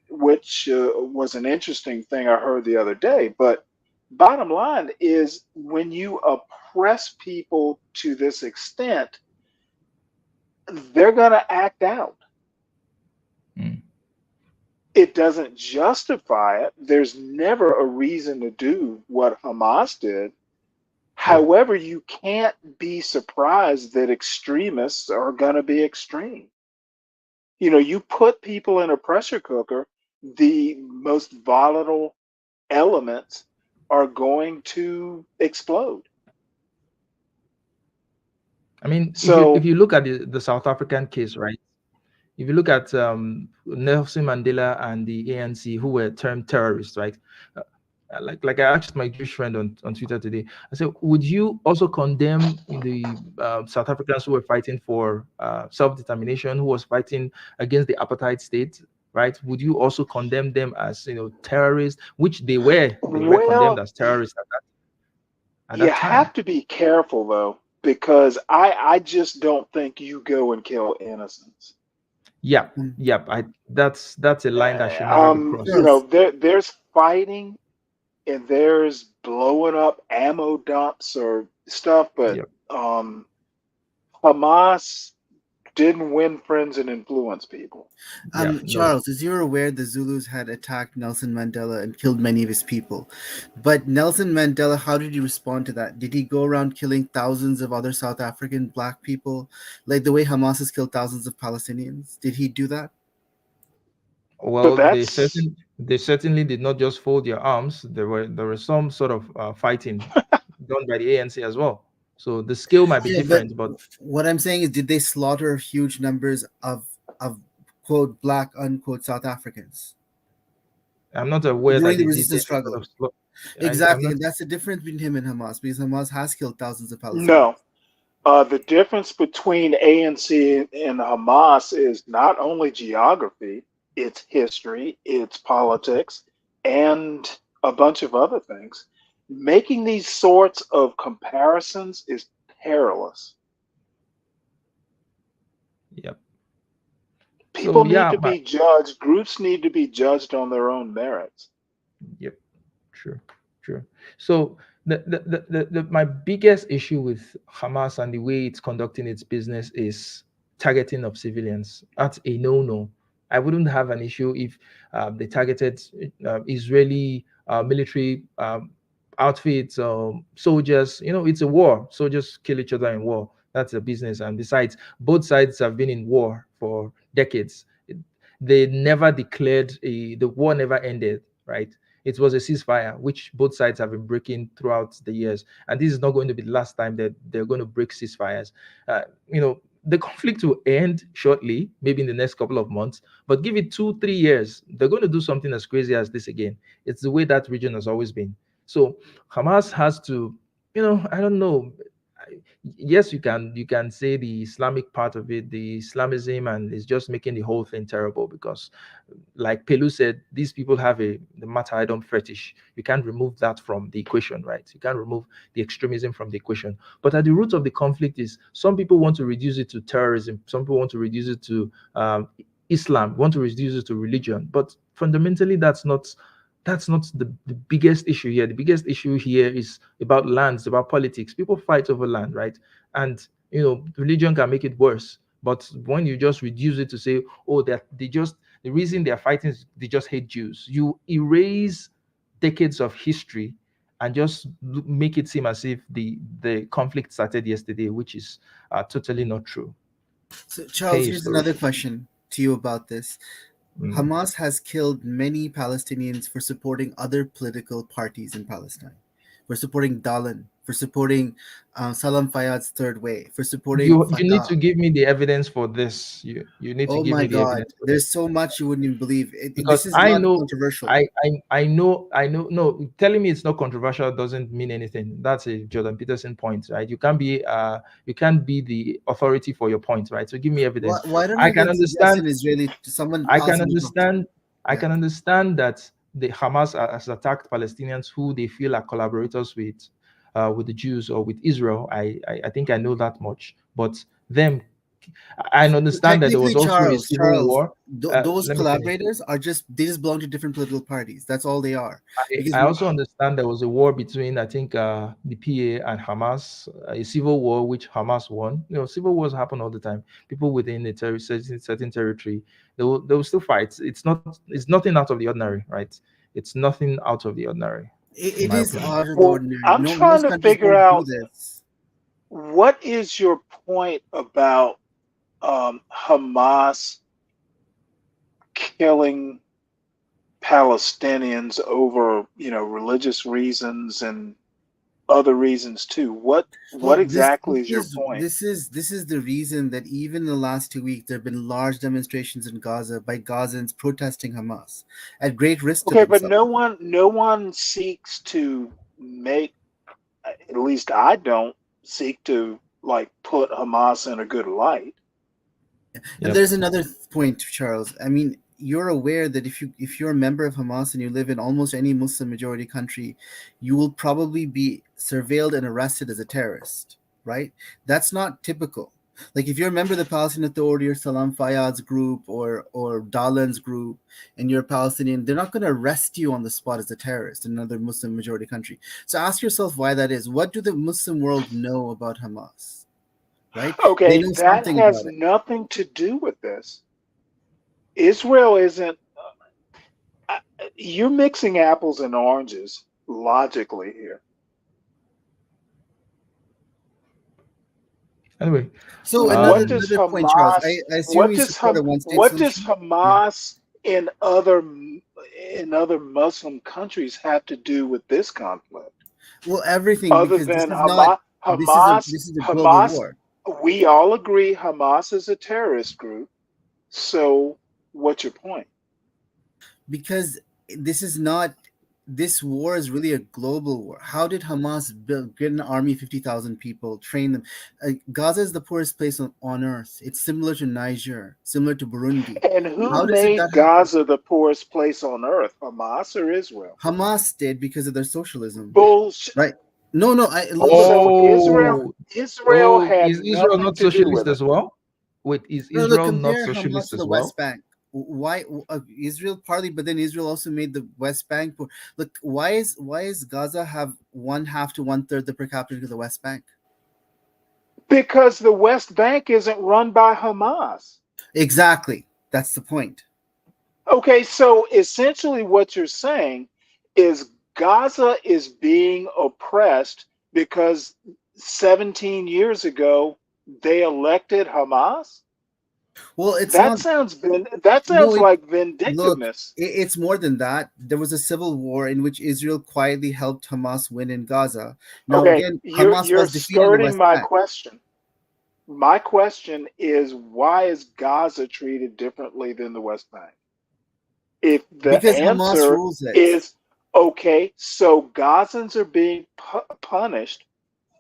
which was an interesting thing I heard the other day. But bottom line is, when you oppress people to this extent, they're going to act out. Mm. It doesn't justify it. There's never a reason to do what Hamas did. However, you can't be surprised that extremists are going to be extreme. You put people in a pressure cooker, the most volatile elements are going to explode. I mean, if So, you look at the South African case, right? If you look at Nelson Mandela and the ANC, who were termed terrorists, right? Uh, like I asked my Jewish friend on Twitter today, I said, would you also condemn the South Africans who were fighting for self-determination, who was fighting against the apartheid state, right? Would you also condemn them as terrorists, which they were? They were condemned well, as terrorists at you that time. have to be careful though, because I just don't think you go and kill innocents. Yeah, yeah. That's a line that should never be crossed. There's fighting, and there's blowing up ammo dumps or stuff, but Yep. Hamas didn't win friends and influence people. Yeah, no. Charles, as you're aware, the Zulus had attacked Nelson Mandela and killed many of his people. But Nelson Mandela, how did he respond to that? Did he go around killing thousands of other South African black people, like the way Hamas has killed thousands of Palestinians? Did he do that? Well, they that's certainly did not just fold their arms. There was some sort of fighting done by the ANC as well. So the scale might be different, but what I'm saying is, did they slaughter huge numbers of quote black unquote South Africans I'm not aware during that the they did resistance any struggle? sort of Exactly, and that's the difference between him and Hamas, because Hamas has killed thousands of Palestinians. no. The difference between ANC and Hamas is not only geography, it's history, it's politics, and a bunch of other things. Making these sorts of comparisons is perilous. Yep. People So yeah, need to be judged, groups need to be judged on their own merits. Yep. True. So my biggest issue with Hamas and the way it's conducting its business is targeting of civilians. That's a no-no. I wouldn't have an issue if they targeted Israeli military outfits, soldiers. It's a war. Soldiers kill each other in war. That's a business. And besides, both sides have been in war for decades. They never declared the war never ended, right? It was a ceasefire, which both sides have been breaking throughout the years. And this is not going to be the last time that they're going to break ceasefires. The conflict will end shortly, maybe in the next couple of months, but give it 2-3 years, they're going to do something as crazy as this again. It's the way that region has always been. So Hamas has to, I don't know. Yes, you can say the Islamic part of it, the Islamism, and it's just making the whole thing terrible because, like Pelu said, these people have the martyrdom fetish. You can't remove that from the equation, right? You can't remove the extremism from the equation. But at the root of the conflict is some people want to reduce it to terrorism. Some people want to reduce it to Islam, want to reduce it to religion. But fundamentally, that's not the biggest issue here. The biggest issue here is about lands, about politics. People fight over land, right? And religion can make it worse. But when you just reduce it to say, oh, that the reason they're fighting is they just hate Jews, you erase decades of history and just make it seem as if the conflict started yesterday, which is totally not true. So, Charles, here's another question to you about this. Hamas has killed many Palestinians for supporting other political parties in Palestine, for supporting Dalan, for supporting Salam Fayyad's Third Way, for supporting you need to give me the evidence for this. You need to give me the evidence. There's so much you wouldn't even believe. Because this is not controversial. I know. No, telling me it's not controversial doesn't mean anything. That's a Jordan Peterson point, right? You can't be the authority for your point, right? So give me evidence. Why don't I can understand Israeli someone? I can understand that the Hamas has attacked Palestinians who they feel are collaborators with the Jews or with Israel. I think I know that much. But them, I understand that there was also a civil war. Those collaborators they just belong to different political parties. That's all they are. I also understand there was a war between, I think, the PA and Hamas, a civil war which Hamas won. Civil wars happen all the time. People within a certain territory, they will still fight. It's nothing out of the ordinary, right? It's nothing out of the ordinary. It is out of the ordinary. I'm trying to figure out what is your point about Hamas killing Palestinians over religious reasons and other reasons too. What exactly is your point? This is the reason that even in the last 2 weeks there have been large demonstrations in Gaza by Gazans protesting Hamas at great risk. Okay, but no one seeks to make, at least I don't seek to put Hamas in a good light. And there's another point, Charles. I mean, you're aware that if you're a member of Hamas and you live in almost any Muslim majority country, you will probably be surveilled and arrested as a terrorist, right? That's not typical. Like if you're a member of the Palestinian Authority or Salam Fayyad's group or Dalan's group and you're a Palestinian, they're not going to arrest you on the spot as a terrorist in another Muslim majority country. So ask yourself why that is. What do the Muslim world know about Hamas? Right? Okay, that has nothing to do with this. Israel isn't. You're mixing apples and oranges logically here. Anyway, so what does Hamas in other Muslim countries have to do with this conflict? Well, everything. Other than Hamas, this is a global war. We all agree Hamas is a terrorist group. So what's your point? Because this war is really a global war. How did Hamas get an army of 50,000 people, train them? Gaza is the poorest place on earth. It's similar to Niger, similar to Burundi. And who made Gaza the poorest place on earth, Hamas or Israel? Hamas did because of their socialism. Bullshit. Right. No. Israel had is Israel not socialist as well? Wait, is Israel not socialist as well? West Bank. Why Israel partly, but then Israel also made the West Bank. Look, why is Gaza have 1/2 to 1/3 the per capita of the West Bank? Because the West Bank isn't run by Hamas. Exactly, that's the point. Okay, so essentially what you're saying is Gaza is being oppressed because 17 years ago they elected Hamas? Well, it's That not. sounds No, like look, vindictiveness. it's more than that. There was a civil war in which Israel quietly helped Hamas win in Gaza. Now, Okay, again, Hamas you're was defeated in the skirting West my Bank question. My question is, why is Gaza treated differently than the West Bank? If the because Hamas answer rules it. is okay, so Gazans are being punished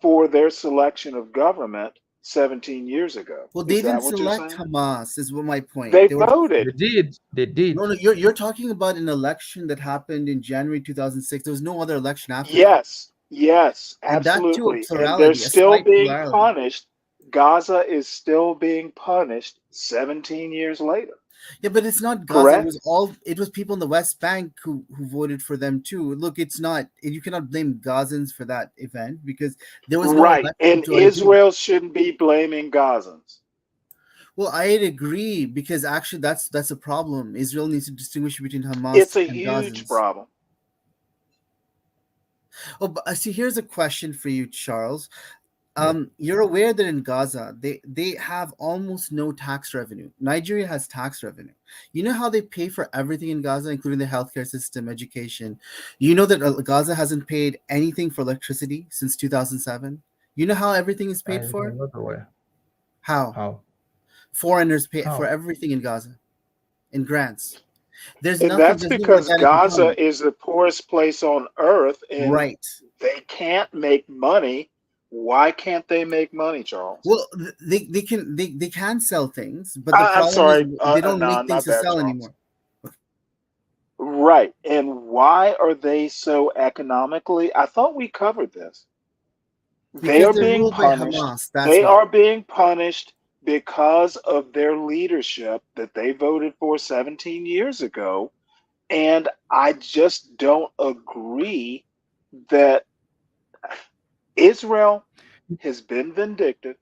for their selection of government 17 years ago. Well, they Is that didn't what you're select saying? Hamas, is what my point. They They were voted. They did. no, you're talking about an election that happened in January 2006. There was no other election after that, Yes, and that too a absolutely. And they're plurality, a still slight being plurality. punished. Gaza is still being punished 17 years later. Yeah, but it's not Gaza. Correct? It was people in the West Bank who voted for them too. Look, it's not. You cannot blame Gazans for that event because there was no Right. election And to undo that. Israel shouldn't be blaming Gazans. Well, I'd agree because actually that's a problem. Israel needs to distinguish between It's Hamas a and huge Gazans. problem. Oh, but see, here's a question for you, Charles. You're aware that in Gaza they have almost no tax revenue. Nigeria has tax revenue. You know how they pay for everything in Gaza, including the healthcare system, education. You know that Gaza hasn't paid anything for electricity since 2007. You know how everything is paid I'm for? not aware. How? How? Foreigners pay for How? everything in Gaza in grants. There's And nothing. that's There's no because organic economy. Gaza is the poorest place on earth and Right. they can't make money. Why can't they make money, Charles? Well, they can sell things, but the I'm problem is sorry. they don't No, make things not to that, sell Charles. anymore. Right. And why are they so economically? I thought we covered this. They Because are they're being ruled by punished. Hamas. That's They why. are being punished because of their leadership that they voted for 17 years ago. And I just don't agree that Israel has been vindictive.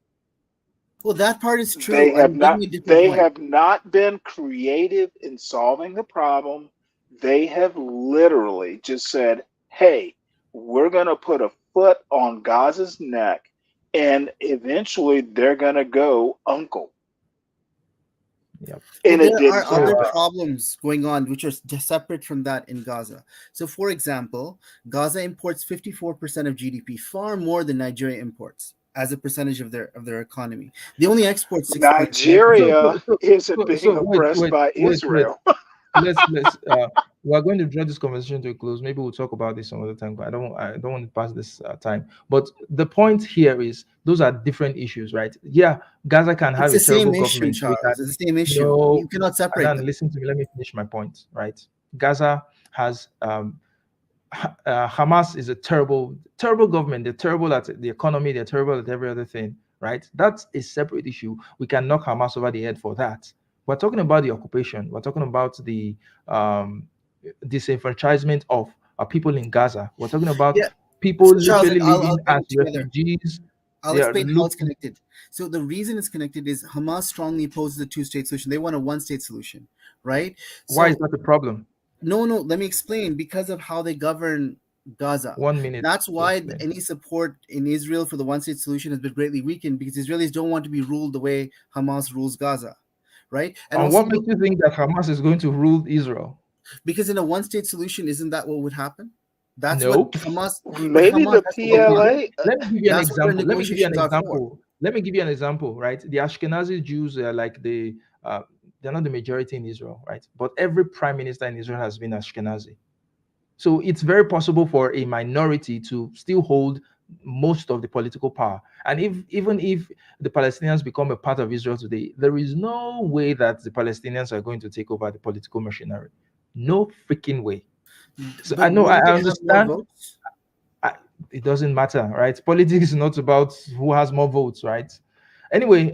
Well, that part is They true. have I'm not giving you a different they point. have not been creative in solving the problem. They have literally just said, "Hey, we're going to put a foot on Gaza's neck and eventually they're going to go uncle." Yep. Well, And it there didn't are other happen. problems going on which are separate from that in Gaza. So, for example, Gaza imports 54% of GDP, far more than Nigeria imports as a percentage of their economy. They only export 6.7%. Nigeria isn't being Wait, oppressed by wait. Israel. Let's we are going to draw this conversation to a close. Maybe we'll talk about this some other time, but I don't want to pass this time. But the point here is those are different issues, right? Yeah, Gaza can It's have a the same terrible issue, government. We Charles. can It's the same issue. no You cannot separate Adan, them. listen to me, let me finish my point, right? Gaza has Hamas is a terrible government. They're terrible at the economy, they're terrible at every other thing, right? That's a separate issue. We can knock Hamas over the head for that. We're talking about the occupation. We're talking about the disenfranchisement of people in Gaza. We're talking about Yeah. people So, Charles, literally I'll living bring as it together. refugees. I'll They are explain how it's looking. connected. So the reason it's connected is Hamas strongly opposes a two-state solution. They want a one-state solution, right? Why is So that a problem? no, let me explain. Because of how they govern Gaza. 1 minute That's to why explain. any support in Israel for the one-state solution has been greatly weakened because Israelis don't want to be ruled the way Hamas rules Gaza, right? And And also what makes you think that Hamas is going to rule Israel? because in a one-state solution, isn't that what would happen? That's what Nope. Hamas. But Maybe Hamas, the that's what they want. PLA. Let me give you an That's what their example. Let me give you an negotiations are for. example. Let me give you an example, right? The Ashkenazi Jews are like they're not the majority in Israel, right? But every prime minister in Israel has been Ashkenazi. So it's very possible for a minority to still hold most of the political power. And even if the Palestinians become a part of Israel today, there is no way that the Palestinians are going to take over the political machinery. No freaking way. So I But know I wouldn't they have more understand. votes? It doesn't matter, right? Politics is not about who has more votes, right? Anyway,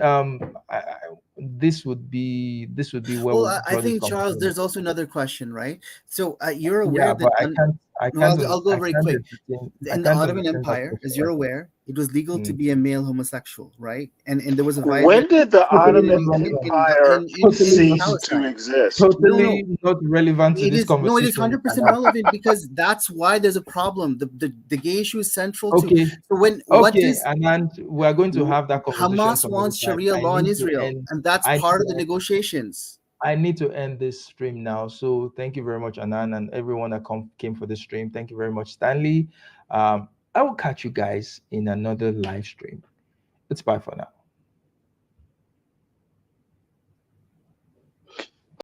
this would be where Well, we'll I draw this think, Charles, conversation. there's also another question, right? So you're Yeah, aware but that I No, can't. I'll go very I can't quick. entertain. I In the can't Ottoman entertain that Empire, as you're controversy. aware, it was legal to be a male homosexual, right? And there was a When violation did the Totally Ottoman irrelevant. Empire Totally in cease irrelevant. to Palestine. exist? No, Totally not relevant to it this is no, it is conversation. 100% relevant because that's why there's a problem. The gay issue is central to. Okay. So what Okay, does and we are going to have that conversation Hamas some other wants time. Sharia I law in need to Israel, end. and that's I need part of the to end. negotiations. I need to end this stream now. So thank you very much, Anan, and everyone that came for the stream. Thank you very much, Stanley. I will catch you guys in another live stream. It's bye for now.